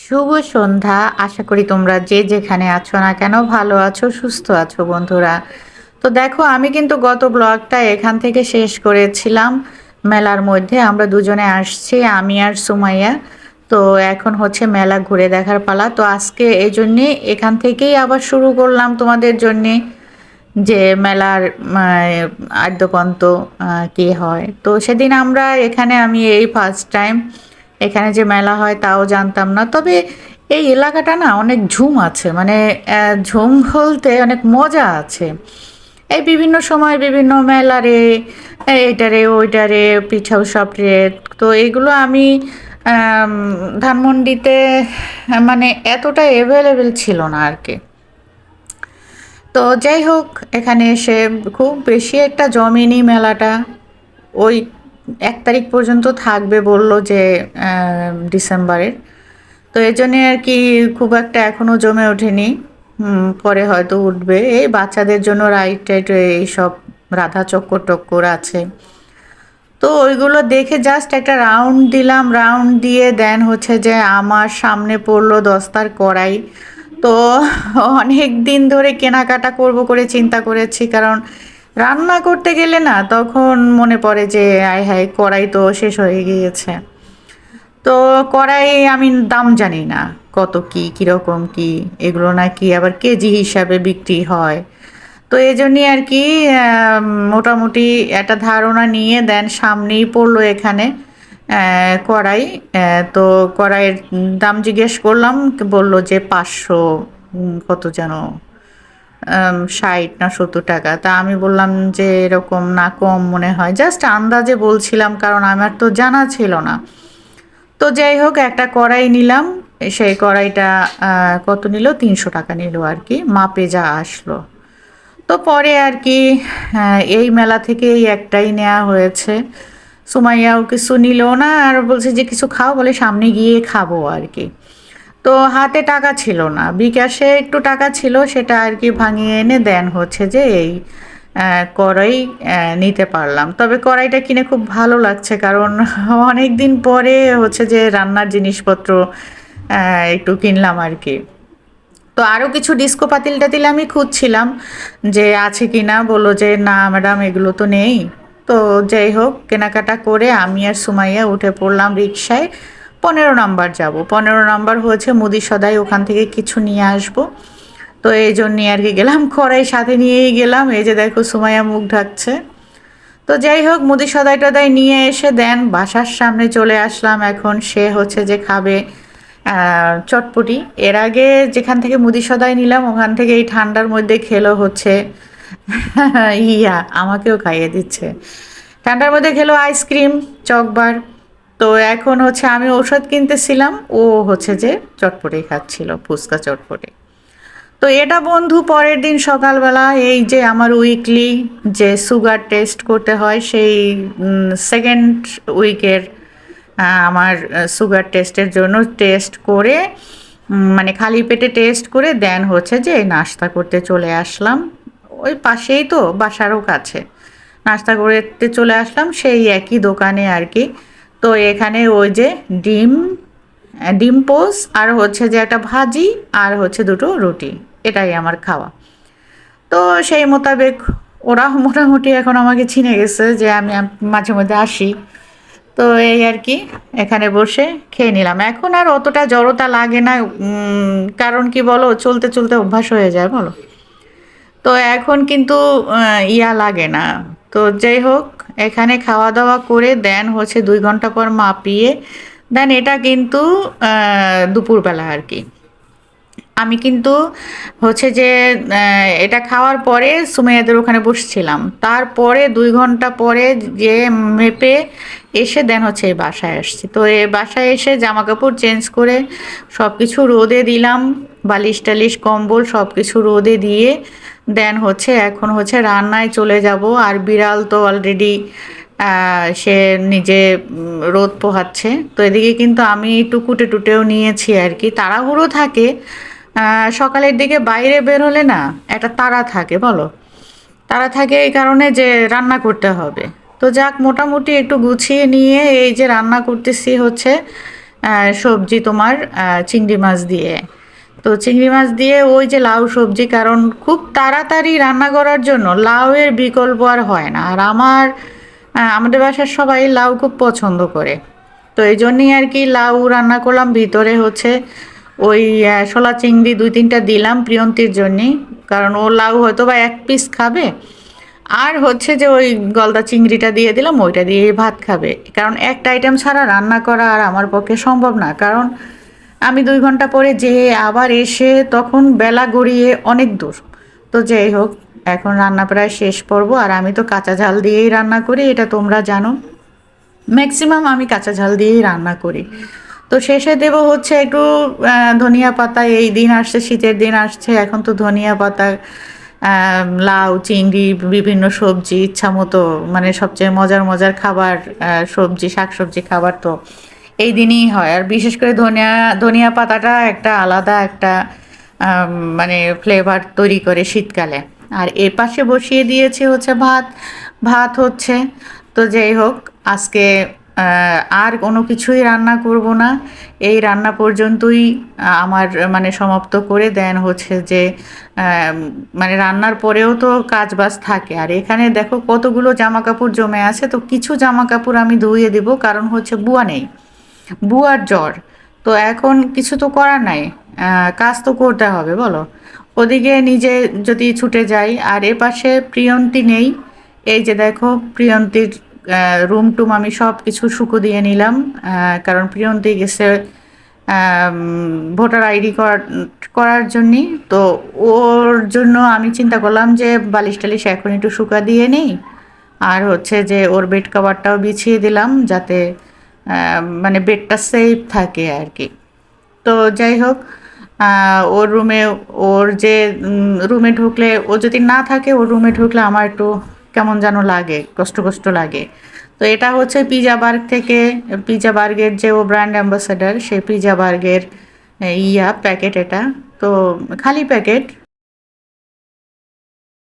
শুভ সন্ধ্যা। আশা করি তোমরা যে যেখানে আছো না কেন ভালো আছো, সুস্থ আছো বন্ধুরা। তো দেখো আমি কিন্তু গত ব্লগটা এখান থেকে শেষ করেছিলাম। মেলার মধ্যে আমরা দুজনে আসছি, আমি আর সুমাইয়া। তো এখন হচ্ছে মেলা ঘুরে দেখার পালা। তো আজকে এই জন্যে এখান থেকেই আবার শুরু করলাম তোমাদের জন্যে যে মেলার আদ্যপন্ত কি হয়। তো সেদিন আমরা এখানে আমি এই ফার্স্ট টাইম এখানে যে মেলা হয় তাও জানতাম না। তবে এই এলাকাটা না অনেক ঝুম আছে, মানে ঝুম বলতে অনেক মজা আছে। এই বিভিন্ন সময় বিভিন্ন মেলারে এইটারে ওইটারে পিঠা উৎসব রে। তো এগুলো আমি আম, ধানমন্ডিতে মানে এতটা অ্যাভেলেবেল ছিল না আর কি। তো যাই হোক, এখানে এসে খুব বেশি একটা জমেনি মেলাটা। ওই 1 তারিখ পর্যন্ত থাকবে বলল যে ডিসেম্বরের। তো এই জন্যে আর কি খুব একটা এখনও জমে ওঠেনি। পরে হয়তো উঠবে। এই বাচ্চাদের জন্য রাইড টাইড এইসব রাধা চক্কর টক্কর আছে। তো ওইগুলো দেখে জাস্ট একটা রাউন্ড দিলাম, রাউন্ড দিয়ে দেন হচ্ছে যে আমার সামনে পড়লো দস্তার কড়াই। তো অনেক দিন ধরে কেনাকাটা করব করে চিন্তা করেছি, কারণ রান্না করতে গেলে না তখন মনে পড়ে যে আয় হায় কড়াই তো শেষ হয়ে গিয়েছে। তো কড়াই আমি দাম জানি না কত কি কীরকম কি, এগুলো নাকি আবার কেজি হিসাবে বিক্রি হয়। তো এই জন্যই আর কি মোটামুটি একটা ধারণা নিয়ে দেন সামনেই পড়লো এখানে কড়াই। তো কড়াইয়ের দাম জিজ্ঞেস করলাম, বললো যে 500 কত যেন 60 না 70 টাকা। তা আমি বললাম যে এরকম না, কম মনে হয়, জাস্ট আন্দাজে বলছিলাম কারণ আমার তো জানা ছিল না। তো যাই হোক একটা কড়াই নিলাম। সেই কড়াইটা কত নিল, 300 টাকা নিল আর কি, মাপে যা আসলো। তো পরে আর কি এই মেলা থেকে এই একটাই নেওয়া হয়েছে। সুমাইয়াও কিছু নিল না, আর বলছে যে কিছু খাও, বলে সামনে গিয়ে খাবো আর কি। তো হাতে টাকা ছিল না, বিকাশে একটু টাকা ছিল, সেটা আর কি ভাঙিয়ে এনে দেন হচ্ছে যে এই কড়াই নিতে পারলাম। তবে কড়াইটা কিনে খুব ভালো লাগছে, কারণ অনেক দিন পরে হচ্ছে যে রান্নার জিনিসপত্র একটু কিনলাম আর কি। তো আরও কিছু ডিস্কো পাতিল টাতিল আমি খুঁজছিলাম যে আছে কি না, বললো যে না ম্যাডাম এগুলো তো নেই। তো যাই হোক কেনাকাটা করে আমি আর সুমাইয়া উঠে পড়লাম রিক্সায়। 15 নম্বর যাব, 15 নম্বর হয়েছে মুদি সদাই, ওখান থেকে কিছু নিয়ে আসবো। তো এই জন্যই আর কি গেলাম, কড়াই সাথে নিয়েই গেলাম। এই যে দেখো সুমাইয়া মুখ ঢাকছে। তো যাই হোক মুদি সদাই টদাই নিয়ে এসে দেন বাসার সামনে চলে আসলাম। এখন সে হচ্ছে যে খাবে চটপটি। এর আগে যেখান থেকে মুদি সদাই নিলাম ওখান থেকে এই ঠান্ডার মধ্যে খেলো হচ্ছে আমাকেও খাইয়ে দিচ্ছে। ঠান্ডার মধ্যে খেলো আইসক্রিম, চকবার। তো এখন হচ্ছে আমি ঔষধ কিনতেছিলাম, ও হচ্ছে যে চটপটি খাচ্ছিল, ফুচকা চটপটি। তো এটা বন্ধু পরের দিন সকালবেলা এই যে আমার উইকলি যে সুগার টেস্ট করতে হয়, সেই সেকেন্ড উইকের আমার সুগার টেস্টের জন্য টেস্ট করে মানে খালি পেটে টেস্ট করে দেন হচ্ছে যে এই নাস্তা করতে চলে আসলাম। ওই পাশেই তো, বাসারও কাছে। নাস্তা করতে চলে আসলাম সেই একই দোকানে আর কি। তো এখানে ওই যে ডিম, ডিম পোস্ট আর হচ্ছে যে একটা ভাজি আর হচ্ছে দুটো রুটি, এটাই আমার খাওয়া। তো সেই মোতাবেক ওরা মোটামুটি এখন আমাকে চিনে গেছে যে আমি মাঝে মধ্যে আসি। তো এই আর কি এখানে বসে খেয়ে নিলাম। এখন আর অতটা জড়তা লাগে না, কারণ কি বলো, চলতে চলতে অভ্যাস হয়ে যায় বলো। তো এখন কিন্তু লাগে না। তো যাই হোক এখানে খাওয়া দাওয়া করে দেন হচ্ছে 2 ঘন্টা পর মাপিয়ে দেন, এটা কিন্তু দুপুরবেলা আর কি। আমি কিন্তু হচ্ছে যে এটা খাওয়ার পরে সুমাইয়াদের ওখানে বসছিলাম, তারপরে 2 ঘন্টা পরে যে মেপে এসে দেন হচ্ছে এই বাসায় আসছি। তো এই বাসায় এসে জামা কাপড় চেঞ্জ করে সব কিছু রোদে দিলাম, বালিশ টালিশ কম্বল সব কিছু রোদে দিয়ে দেন হচ্ছে এখন হচ্ছে রান্নায় চলে যাব। আর বিড়াল তো অলরেডি সে নিজে রোদ পোহাচ্ছে। তো এদিকে কিন্তু আমি একটু কুটে টুটেও নিয়েছি আর কি, তাড়াহুড়ো থাকে। সকালের দিকে বাইরে বের হলে না একটা তাড়া থাকে বলো, তাড়া থাকে এই কারণে যে রান্না করতে হবে। তো যাক মোটামুটি একটু গুছিয়ে নিয়ে এই যে রান্না করতেছি হচ্ছে সবজি তোমার চিংড়ি মাছ দিয়ে। তো চিংড়ি মাছ দিয়ে ওই যে লাউ সবজি, কারণ খুব তাড়াতাড়ি রান্না করার জন্য লাউয়ের বিকল্প আর হয় না। আর আমাদের বাসার সবাই লাউ খুব পছন্দ করে। তো এই জন্যই আর কি লাউ রান্না করলাম। ভিতরে হচ্ছে ওই শোলা চিংড়ি 2-3টা দিলাম প্রিয়ন্তীর জন্যে, কারণ ও লাউ হয়তো বা এক পিস খাবে। আর হচ্ছে যে ওই গলদা চিংড়িটা দিয়ে দিলাম, ওইটা দিয়ে ভাত খাবে। কারণ একটা আইটেম ছাড়া রান্না করা আর আমার পক্ষে সম্ভব না, কারণ আমি 2 ঘন্টা পরে যেয়ে আবার এসে তখন বেলা গড়িয়ে অনেক দূর। তো যাই হোক, এখন রান্না প্রায় শেষ পর্ব। আর আমি তো কাঁচা ঝাল দিয়েই রান্না করি, এটা তোমরা জানো। ম্যাক্সিমাম আমি কাঁচা ঝাল দিয়েই রান্না করি। তো শেষে দেব হচ্ছে একটু ধনিয়া পাতা। এই দিন আসছে, শীতের দিন আসছে, এখন তো ধনিয়া পাতা, লাউ চিংড়ি বিভিন্ন সবজি ইচ্ছা মতো, মানে সবচেয়ে মজার মজার খাবার, সবজি শাকসবজি খাবার তো এই দিনই হয়। আর বিশেষ করে ধনিয়া ধনিয়া পাতাটা একটা আলাদা একটা মানে ফ্লেভার তৈরি করে শীতকালে। আর এ পাশে বসিয়ে দিয়েছে হচ্ছে ভাত। ভাত হচ্ছে। তো যাই হোক, আজকে আর কোনো কিছুই রান্না করব না। এই রান্না পর্যন্তই আমার মানে সমাপ্ত করে দেন হচ্ছে যে মানে রান্নার পরেও তো কাজ বাজ থাকে। আর এখানে দেখো কতগুলো জামা কাপড় জমে আছে, তো কিছু জামা কাপড় আমি ধুয়ে দিব, কারণ হচ্ছে বুয়া নেই, বুয়ার জ্বর। তো এখন কিছু তো করার নাই, কাজ তো করতে হবে বলো। ওদিকে নিজে যদি ছুটে যাই, আর এ পাশে প্রিয়ন্তী নেই। এই যে দেখো প্রিয়ন্তীর রুম টুম আমি সব কিছু শুকো দিয়ে নিলাম, কারণ প্রিয়ন্তী গেছে ভোটার আইডি করার জন্যে। তো ওর জন্য আমি চিন্তা করলাম যে বালিশ টালিশ এখন একটু শুকা দিয়ে নিই। আর হচ্ছে যে ওর বেড কভারটাও বিছিয়ে দিলাম, যাতে মানে বেডটা সেফ থাকে আর কি। তো যাই হোক, ওর রুমে, ওর যে রুমে ঢুকলে, ও যদি না থাকে ওর রুমে ঢুকলে আমার একটু কেমন যেন লাগে, কষ্ট কষ্ট লাগে। তো এটা হচ্ছে পিজা বার্গ থেকে, পিজা বার্গের যে ও ব্র্যান্ড অ্যাম্বাসাডার, সেই পিজা বার্গের প্যাকেট এটা। তো খালি প্যাকেট,